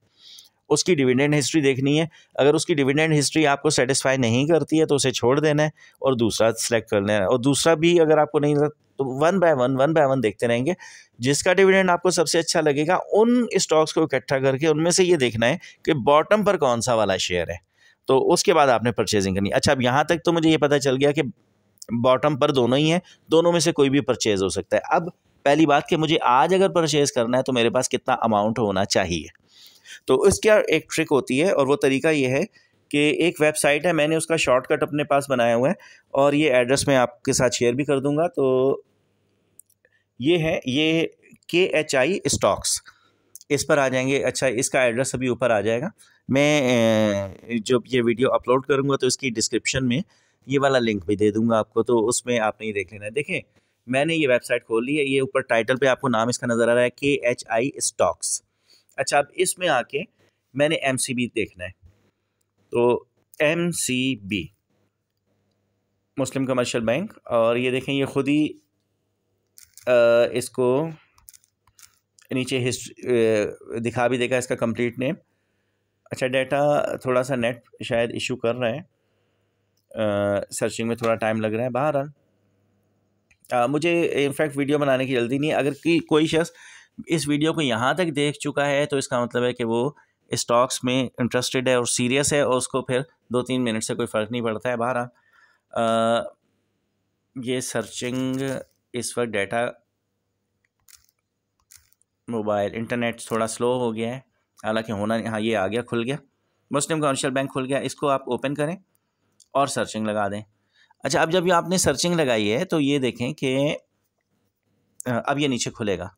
उसकी डिविडेंड हिस्ट्री देखनी है। अगर उसकी डिविडेंड हिस्ट्री आपको सेटिस्फाई नहीं करती है तो उसे छोड़ देना है और दूसरा सेलेक्ट कर लेना है, और दूसरा भी अगर आपको नहीं तो वन बाय वन देखते रहेंगे। जिसका डिविडेंड आपको सबसे अच्छा लगेगा उन स्टॉक्स को इकट्ठा करके उनमें से ये देखना है कि बॉटम पर कौन सा वाला शेयर है, तो उसके बाद आपने परचेजिंग करनी है। अच्छा, अब यहाँ तक तो मुझे ये पता चल गया कि बॉटम पर दोनों ही हैं, दोनों में से कोई भी परचेज हो सकता है। अब पहली बात कि मुझे आज अगर परचेज़ करना है तो मेरे पास कितना अमाउंट होना चाहिए। तो इसका एक ट्रिक होती है, और वो तरीका ये है कि एक वेबसाइट है, मैंने उसका शॉर्टकट अपने पास बनाया हुआ है और ये एड्रेस मैं आपके साथ शेयर भी कर दूंगा। तो ये है, ये KHI स्टॉक्स, इस पर आ जाएंगे। अच्छा, इसका एड्रेस अभी ऊपर आ जाएगा। मैं जब ये वीडियो अपलोड करूँगा तो इसकी डिस्क्रिप्शन में ये वाला लिंक भी दे दूँगा आपको, तो उसमें आपने ये देख लेना है। देखें मैंने ये वेबसाइट खोल ली है, ये ऊपर टाइटल पे आपको नाम इसका नज़र आ रहा है, KHI स्टॉक्स। अच्छा, अब इसमें आके मैंने MCB देखना है, तो MCB मुस्लिम कमर्शियल बैंक, और ये देखें ये खुद ही इसको नीचे हिस्ट्री दिखा भी देगा, इसका कंप्लीट नेम। अच्छा, डाटा थोड़ा सा नेट शायद इशू कर रहा है, सर्चिंग में थोड़ा टाइम लग रहा है। बहरहाल मुझे इनफैक्ट वीडियो बनाने की जल्दी नहीं है। अगर कोई शख्स इस वीडियो को यहाँ तक देख चुका है तो इसका मतलब है कि वो स्टॉक्स में इंटरेस्टेड है और सीरियस है, और उसको फिर 2-3 मिनट से कोई फ़र्क नहीं पड़ता है। बहरहाल ये सर्चिंग इस वक्त डाटा मोबाइल इंटरनेट थोड़ा स्लो हो गया है, हालांकि होना नहीं। हाँ, ये आ गया, खुल गया, मुस्लिम कमर्शियल बैंक खुल गया। इसको आप ओपन करें और सर्चिंग लगा दें। अच्छा, अब जब ये आपने सर्चिंग लगाई है तो ये देखें कि अब ये नीचे खुलेगा।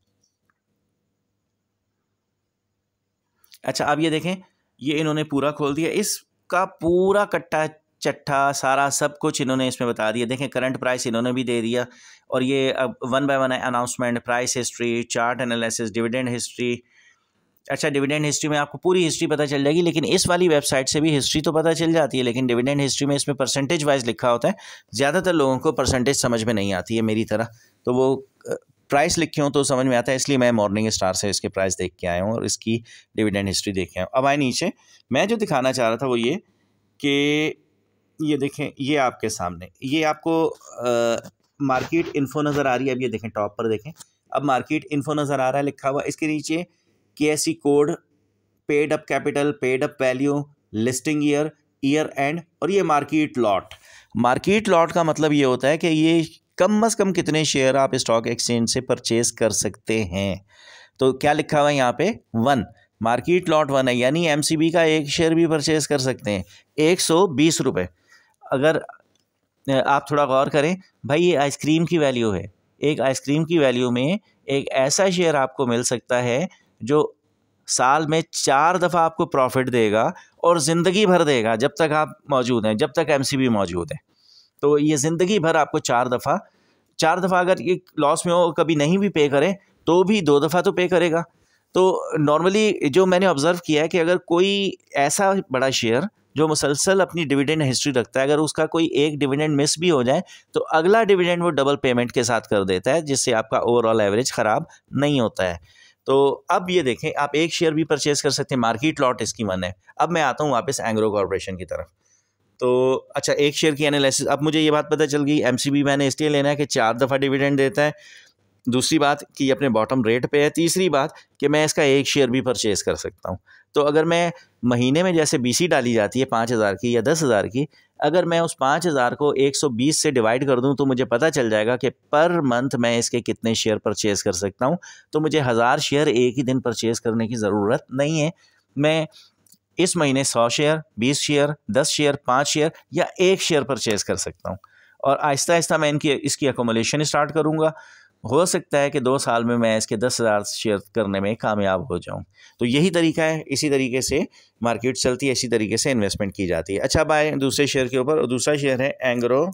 अच्छा, अब ये देखें, ये इन्होंने पूरा खोल दिया, इसका पूरा कट्टा चट्ठा सारा सब कुछ इन्होंने इसमें बता दिया। देखें, करंट प्राइस इन्होंने भी दे दिया, और ये अब वन बाय वन है, announcement, price history, chart analysis, dividend history. अच्छा, डिविडेंड हिस्ट्री में आपको पूरी हिस्ट्री पता चल जाएगी, लेकिन इस वाली वेबसाइट से भी हिस्ट्री तो पता चल जाती है, लेकिन डिविडेंड हिस्ट्री में इसमें परसेंटेज वाइज लिखा होता है। ज़्यादातर लोगों को परसेंटेज समझ में नहीं आती है मेरी तरह, तो वो प्राइस लिखे हो तो समझ में आता है, इसलिए मैं मॉर्निंग स्टार से इसके प्राइस देख के आया हूँ और इसकी डिविडेंड हिस्ट्री देख के आया हूँ। अब आए नीचे, मैं जो दिखाना चाह रहा था वो ये कि ये देखें, ये आपके सामने, ये आपको मार्केट इन्फो नज़र आ रही है। अब ये देखें, टॉप पर देखें, अब मार्केट इन्फो नज़र आ रहा है लिखा हुआ, इसके नीचे KSE code, paid up capital, paid up value, listing year, year and, और ये मार्केट लॉट। मार्केट लॉट का मतलब ये होता है कि ये कम से कम कितने शेयर आप स्टॉक एक्सचेंज से परचेज कर सकते हैं। तो क्या लिखा हुआ है यहाँ पे, 1, मार्केट लॉट 1 है, यानी MCB का एक शेयर भी परचेज कर सकते हैं 120 रुपये। अगर आप थोड़ा गौर करें भाई, ये आइसक्रीम की वैल्यू है, एक आइसक्रीम की वैल्यू में एक ऐसा शेयर आपको मिल सकता है जो साल में 4 दफ़ा आपको प्रॉफिट देगा और ज़िंदगी भर देगा, जब तक आप मौजूद हैं, जब तक MCB मौजूद है। तो ये ज़िंदगी भर आपको 4 दफ़ा अगर ये लॉस में हो, कभी नहीं भी पे करें तो भी 2 दफ़ा तो पे करेगा। तो नॉर्मली जो मैंने ऑब्ज़र्व किया है कि अगर कोई ऐसा बड़ा शेयर जो मुसलसल अपनी डिविडेंड हिस्ट्री रखता है, अगर उसका कोई एक डिविडेंड मिस भी हो जाए तो अगला डिविडेंड वो डबल पेमेंट के साथ कर देता है, जिससे आपका ओवरऑल एवरेज ख़राब नहीं होता है। तो अब ये देखें, आप एक शेयर भी परचेज कर सकते हैं, मार्केट लॉट इसकी 1 है। अब मैं आता हूँ वापस एंग्रो कॉर्पोरेशन की तरफ। तो अच्छा, एक शेयर की एनालिसिस, अब मुझे ये बात पता चल गई, MCB मैंने इसलिए लेना है कि 4 दफ़ा डिविडेंड देता है। दूसरी बात कि ये अपने बॉटम रेट पे है। तीसरी बात कि मैं इसका एक शेयर भी परचेज़ कर सकता हूँ। तो अगर मैं महीने में, जैसे BC डाली जाती है 5,000 की या 10,000 की, अगर मैं उस 5,000 को 120 से डिवाइड कर दूं तो मुझे पता चल जाएगा कि पर मंथ मैं इसके कितने शेयर परचेज़ कर सकता हूं। तो मुझे 1000 शेयर एक ही दिन परचेज़ करने की ज़रूरत नहीं है। मैं इस महीने 100 शेयर, 20 शेयर, 10 शेयर, 5 शेयर या 1 शेयर परचेज़ कर सकता हूँ, और आहिस्ता आहिस्ता मैं इसकी अकोमोलेशन स्टार्ट करूँगा। हो सकता है कि 2 साल में मैं इसके 10,000 शेयर करने में कामयाब हो जाऊं। तो यही तरीका है, इसी तरीके से मार्केट चलती है, इसी तरीके से इन्वेस्टमेंट की जाती है। अच्छा, अब आए दूसरे शेयर के ऊपर, और दूसरा शेयर है एंग्रो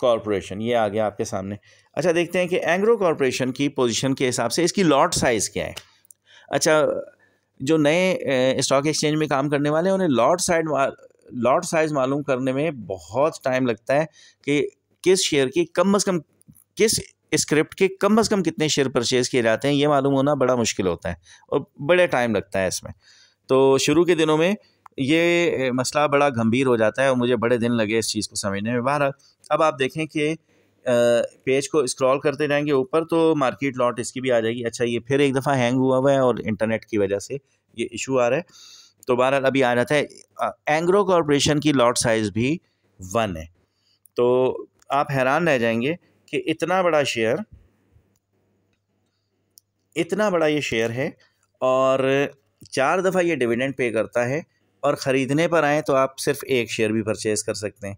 कॉर्पोरेशन। ये आ गया आपके सामने। अच्छा, देखते हैं कि एंग्रो कॉर्पोरेशन की पोजीशन के हिसाब से इसकी लॉट साइज़ क्या है। अच्छा, जो नए स्टॉक एक्सचेंज में काम करने वाले हैं उन्हें लॉट साइज़ मालूम करने में बहुत टाइम लगता है कि किस शेयर की कम से कम, किस स्क्रिप्ट के कम से कम कितने शेयर परचेज़ किए जाते हैं, ये मालूम होना बड़ा मुश्किल होता है और बड़े टाइम लगता है इसमें। तो शुरू के दिनों में ये मसला बड़ा गंभीर हो जाता है और मुझे बड़े दिन लगे इस चीज़ को समझने में। बहरहाल, अब आप देखें कि पेज को स्क्रॉल करते जाएंगे ऊपर तो मार्केट लॉट इसकी भी आ जाएगी। अच्छा, ये फिर एक दफ़ा हैंग हुआ है और इंटरनेट की वजह से ये इशू आ रहा है। तो बहरहाल अभी आ जाता है, एंग्रो कॉर्पोरेशन की लॉट साइज़ भी 1 है। तो आप हैरान रह जाएंगे कि इतना बड़ा ये शेयर है और 4 दफ़ा ये डिविडेंड पे करता है, और ख़रीदने पर आएँ तो आप सिर्फ एक शेयर भी परचेज़ कर सकते हैं।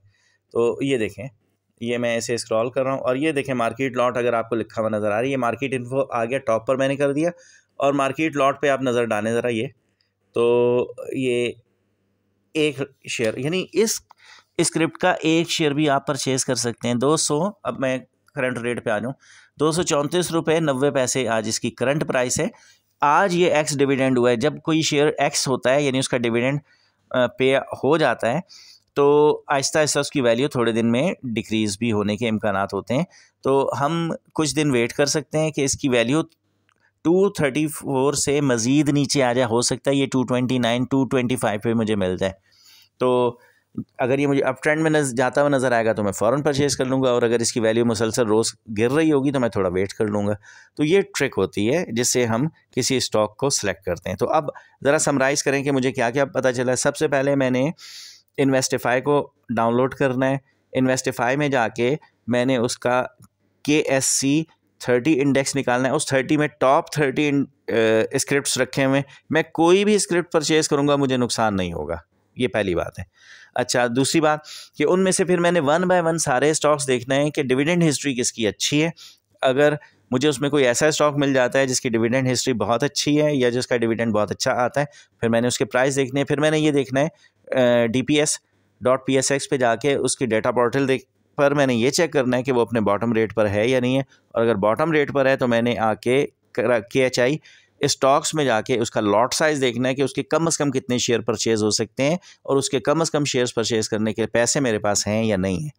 तो ये देखें, ये मैं ऐसे स्क्रॉल कर रहा हूँ और ये देखें मार्केट लॉट अगर आपको लिखा हुआ नज़र आ रही है, मार्केट इन्फो आ गया, टॉप पर मैंने कर दिया, और मार्केट लॉट पे आप नज़र डालें ज़रा, ये तो ये एक शेयर, यानी इस स्क्रिप्ट का एक शेयर भी आप परचेज़ कर सकते हैं 200, अब मैं करंट रेट पे आ जाऊँ, 234 रुपये 90 पैसे आज इसकी करंट प्राइस है। आज ये एक्स डिविडेंड हुआ है। जब कोई शेयर एक्स होता है यानी उसका डिविडेंड पे हो जाता है तो आहिस्ता आहिस्ता उसकी वैल्यू थोड़े दिन में डिक्रीज़ भी होने के इम्कानात होते हैं। तो हम कुछ दिन वेट कर सकते हैं कि इसकी वैल्यू 234 से मज़ीद नीचे आ जाए। हो सकता है ये 229, 225 पे मुझे मिल जाए। तो अगर ये मुझे अप ट्रेंड में जाता हुआ नज़र आएगा तो मैं फ़ौरन परचेज़ कर लूँगा, और अगर इसकी वैल्यू मुसलसल रोज़ गिर रही होगी तो मैं थोड़ा वेट कर लूँगा। तो ये ट्रिक होती है जिससे हम किसी स्टॉक को सिलेक्ट करते हैं। तो अब ज़रा समराइज़ करें कि मुझे क्या क्या पता चला। सबसे पहले मैंने इन्वेस्टिफाई को डाउनलोड करना है, इन्वेस्टिफाई में जाके मैंने उसका KSC 30 इंडेक्स निकालना है। उस 30 में टॉप 30 स्क्रिप्ट्स रखे हुए, मैं कोई भी स्क्रिप्ट परचेज़ करूँगा मुझे नुकसान नहीं होगा, ये पहली बात है। अच्छा, दूसरी बात कि उनमें से फिर मैंने 1 बाय 1 सारे स्टॉक्स देखना है कि डिविडेंड हिस्ट्री किसकी अच्छी है। अगर मुझे उसमें कोई ऐसा स्टॉक मिल जाता है जिसकी डिविडेंड हिस्ट्री बहुत अच्छी है या जिसका डिविडेंड बहुत अच्छा आता है, फिर मैंने उसके प्राइस देखने हैं। फिर मैंने ये देखना है DPS.PSX पे जाके उसकी डेटा पोर्टल पर मैंने ये चेक करना है कि वो अपने बॉटम रेट पर है या नहीं है, और अगर बॉटम रेट पर है तो मैंने आके KHI स्टॉक्स में जाके उसका लॉट साइज़ देखना है कि उसके कम से कम कितने शेयर परचेज़ हो सकते हैं और उसके कम से कम शेयर्स परचेज़ करने के पैसे मेरे पास हैं या नहीं है।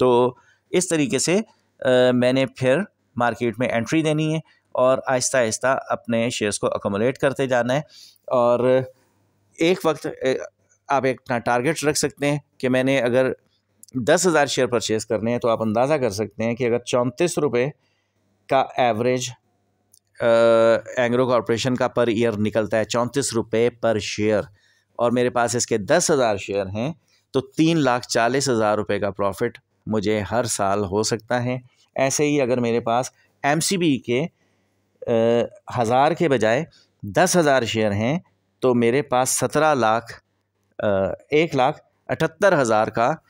तो इस तरीके से मैंने फिर मार्केट में एंट्री देनी है और आहिस्ता आहिस्ता अपने शेयर्स को अकोमोलेट करते जाना है। और एक वक्त आप एक अपना टारगेट रख सकते हैं कि मैंने अगर 10,000 शेयर परचेज़ करने हैं तो आप अंदाज़ा कर सकते हैं कि अगर 34 रुपये का एवरेज एंग्रो कॉर्पोरेशन का पर ईयर निकलता है 34 रुपये पर शेयर, और मेरे पास इसके 10,000 शेयर हैं, तो 3,40,000 रुपये का प्रॉफिट मुझे हर साल हो सकता है। ऐसे ही अगर मेरे पास MCB के 1000 के बजाय 10,000 शेयर हैं तो मेरे पास 1,78,000 का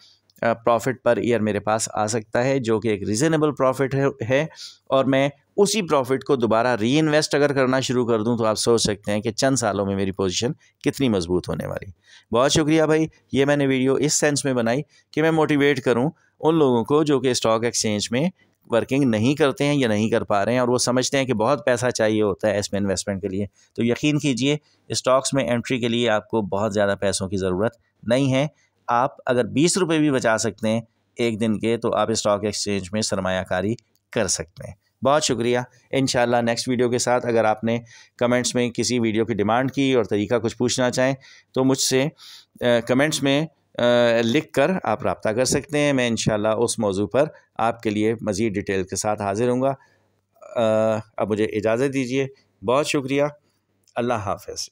प्रॉफिट पर ईयर मेरे पास आ सकता है, जो कि एक रीज़नेबल प्रॉफिट है। और मैं उसी प्रॉफिट को दोबारा री इन्वेस्ट अगर करना शुरू कर दूं तो आप सोच सकते हैं कि चंद सालों में मेरी पोजीशन कितनी मजबूत होने वाली। बहुत शुक्रिया भाई, ये मैंने वीडियो इस सेंस में बनाई कि मैं मोटिवेट करूं उन लोगों को जो कि स्टॉक एक्सचेंज में वर्किंग नहीं करते हैं या नहीं कर पा रहे हैं और वो समझते हैं कि बहुत पैसा चाहिए होता है इसमें इन्वेस्टमेंट के लिए। तो यकीन कीजिए, स्टॉक्स में एंट्री के लिए आपको बहुत ज़्यादा पैसों की ज़रूरत नहीं है। आप अगर 20 रुपये भी बचा सकते हैं एक दिन के, तो आप स्टॉक एक्सचेंज में सरमायाकारी कर सकते हैं। बहुत शुक्रिया। इंशाल्लाह नेक्स्ट वीडियो के साथ, अगर आपने कमेंट्स में किसी वीडियो की डिमांड की और तरीका कुछ पूछना चाहें तो मुझसे कमेंट्स में लिख कर आप रब्ता कर सकते हैं। मैं इंशाल्लाह उस मौजू पर आपके लिए मज़ीद डिटेल के साथ हाज़िर हूँगा। अब मुझे इजाज़त दीजिए। बहुत शुक्रिया। अल्लाह हाफ़िज़।